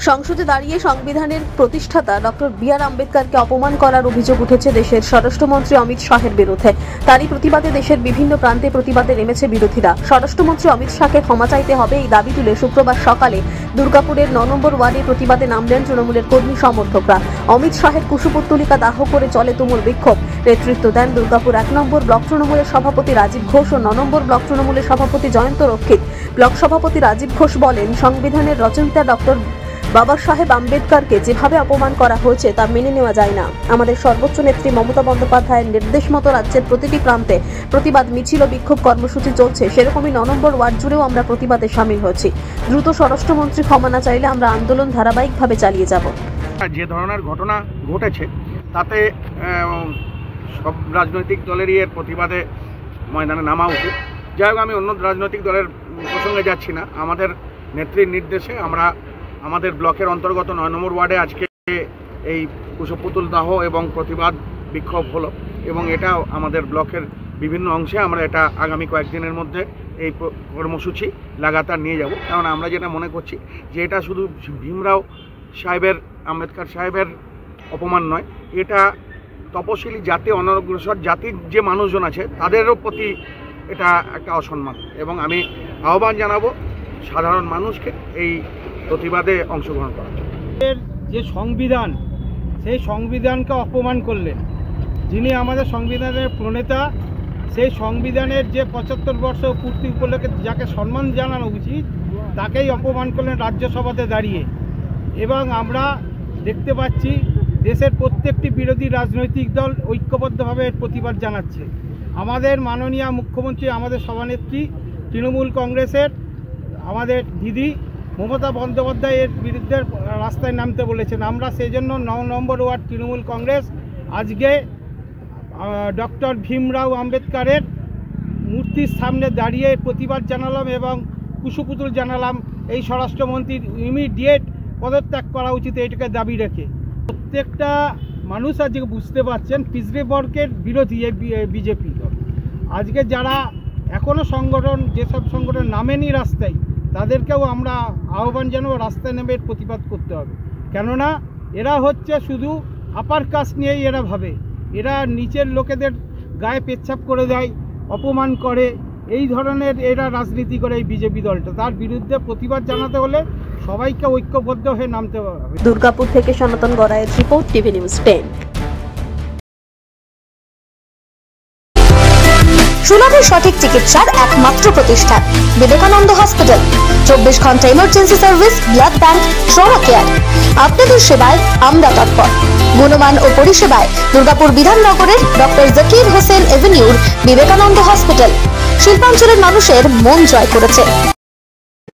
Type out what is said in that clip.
সংসদে দাঁড়িয়ে সংবিধানের প্রতিষ্ঠাতা ডক্টর বি.আর. আম্বেদকরকে অপমান করার অভিযোগ উঠেছে দেশের স্বরাষ্ট্রমন্ত্রী অমিত শাহের বিরুদ্ধে। তারই প্রতিবাদে দেশের বিভিন্ন প্রান্তে প্রতিবাদে নেমেছে বিরোধীরা। স্বরাষ্ট্রমন্ত্রী অমিত শাহকে ক্ষমা চাইতে হবে এই দাবি তুলে শুক্রবার সকালে দুর্গাপুরের 9 নম্বর ওয়ার্ডে প্রতিবাদে নামলেন তৃণমূলের কর্মী সমর্থকরা। অমিত শাহের কুশপুত্তলিকা দাহ করে চলে তুমুল বিক্ষোভ। নেতৃত্ব দেন দুর্গাপুর 1 নম্বর ব্লক তৃণমূলের সভাপতি রাজীব ঘোষ ও 9 নম্বর ব্লক তৃণমূলের সভাপতি জয়ন্ত রক্ষিত। ব্লক সভাপতি রাজীব ঘোষ বলেন, সংবিধানের রচয়িতা ডক্টর বাবা সাহেব আম্বেদকরকে যেভাবে অপমান করা হয়েছে তা মেনে নেওয়া যায় না। আমাদের সর্বোচ্চ নেত্রী মমতা বন্দ্যোপাধ্যায়ের নির্দেশ মতো রাজ্যের প্রতিটি প্রান্তে প্রতিবাদ মিছিল ও বিক্ষোভ কর্মসূচি চলছে। সেরকমই 9 নম্বর ওয়ার্ড জুড়েও আমরা প্রতিবাদে সামিল হয়েছি। দ্রুত স্বরাষ্ট্রমন্ত্রী ক্ষমা না চাইলে আমরা আন্দোলন ধারাবাহিকভাবে চালিয়ে যাব। যে ধরনের ঘটনা ঘটেছে তাতে সব রাজনৈতিক দলেরই এর প্রতিবাদে ময়দানে নামা উচিত। যাই হোক, আমি অন্য রাজনৈতিক দলের প্রসঙ্গে যাচ্ছি না। আমাদের নেত্রীর নির্দেশে আমরা আমাদের ব্লকের অন্তর্গত 9 নম্বর ওয়ার্ডে আজকে এই কুশপুতুল দাহ এবং প্রতিবাদ বিক্ষোভ হলো এবং এটা আমাদের ব্লকের বিভিন্ন অংশে আমরা এটা আগামী কয়েকদিনের মধ্যে এই কর্মসূচি লাগাতার নিয়ে যাব। কারণ আমরা যেটা মনে করছি যে এটা শুধু ভীমরাও সাহেবের, আম্বেদকর সাহেবের অপমান নয়, এটা তপশিলি জাতি, অনগ্রসর জাতির যে মানুষজন আছে তাদেরও প্রতি এটা একটা অসম্মান। এবং আমি আহ্বান জানাবো সাধারণ মানুষকে এই প্রতিবাদে অংশগ্রহণ করা। যে সংবিধান, সেই সংবিধানকে অপমান করলেন যিনি আমাদের সংবিধানের প্রণেতা, সেই সংবিধানের যে 75 বর্ষ পূর্তি উপলক্ষে যাকে সম্মান জানানো উচিত তাকেই অপমান করলেন রাজ্যসভাতে দাঁড়িয়ে। এবং আমরা দেখতে পাচ্ছি দেশের প্রত্যেকটি বিরোধী রাজনৈতিক দল ঐক্যবদ্ধভাবে প্রতিবাদ জানাচ্ছে। আমাদের মাননীয় মুখ্যমন্ত্রী, আমাদের সভানেত্রী তৃণমূল কংগ্রেসের আমাদের দিদি মমতা বন্দ্যোপাধ্যায়ের বিরুদ্ধে রাস্তায় নামতে বলেছেন। আমরা সেই জন্য 9 নম্বর ওয়ার্ড তৃণমূল কংগ্রেস আজকে ডক্টর ভীমরাও আম্বেদকরের মূর্তির সামনে দাঁড়িয়ে প্রতিবাদ জানালাম এবং কুশপুতুল জানালাম এই স্বরাষ্ট্রমন্ত্রীর ইমিডিয়েট পদত্যাগ করা উচিত, এইটাকে দাবি রেখে। প্রত্যেকটা মানুষ আজকে বুঝতে পারছেন পিছড়েবর্গের বিরোধী বিজেপি দল। আজকে যারা এখনও সংগঠন, যেসব সংগঠন নামেনি রাস্তায়, তাদেরকেও আমরা আহ্বান জানাবো রাস্তায় নেমে প্রতিবাদ করতে হবে। কেননা এরা হচ্ছে শুধু আপার কাস্ট নিয়েই এরা ভাবে, এরা নিচের লোকেদের গায়ে পেচ্ছাপ করে দেয়, অপমান করে, এই ধরনের এরা রাজনীতি করে এই বিজেপি দলটা। তার বিরুদ্ধে প্রতিবাদ জানাতে হলে সবাইকে ঐক্যবদ্ধ হয়ে নামতে হবে। দুর্গাপুর থেকে সনাতন গড়াইয়ের রিপোর্ট, টিভি নিউজ 10। সুলভে সঠিক চিকিৎসার একমাত্র প্রতিষ্ঠান বিবেকানন্দ হসপিটাল। 24 ঘন্টা emergency service, blood bank, trauma care. আপনাদের সেবায় আমরা তৎপর। গুণমান ও পরিষেবায় দুর্গাপুর বিধাননগরের ডক্টর জাকির হোসেন এভিনিউর বিবেকানন্দ হসপিটাল শিল্পাঞ্চলের মানুষের মন জয় করেছে।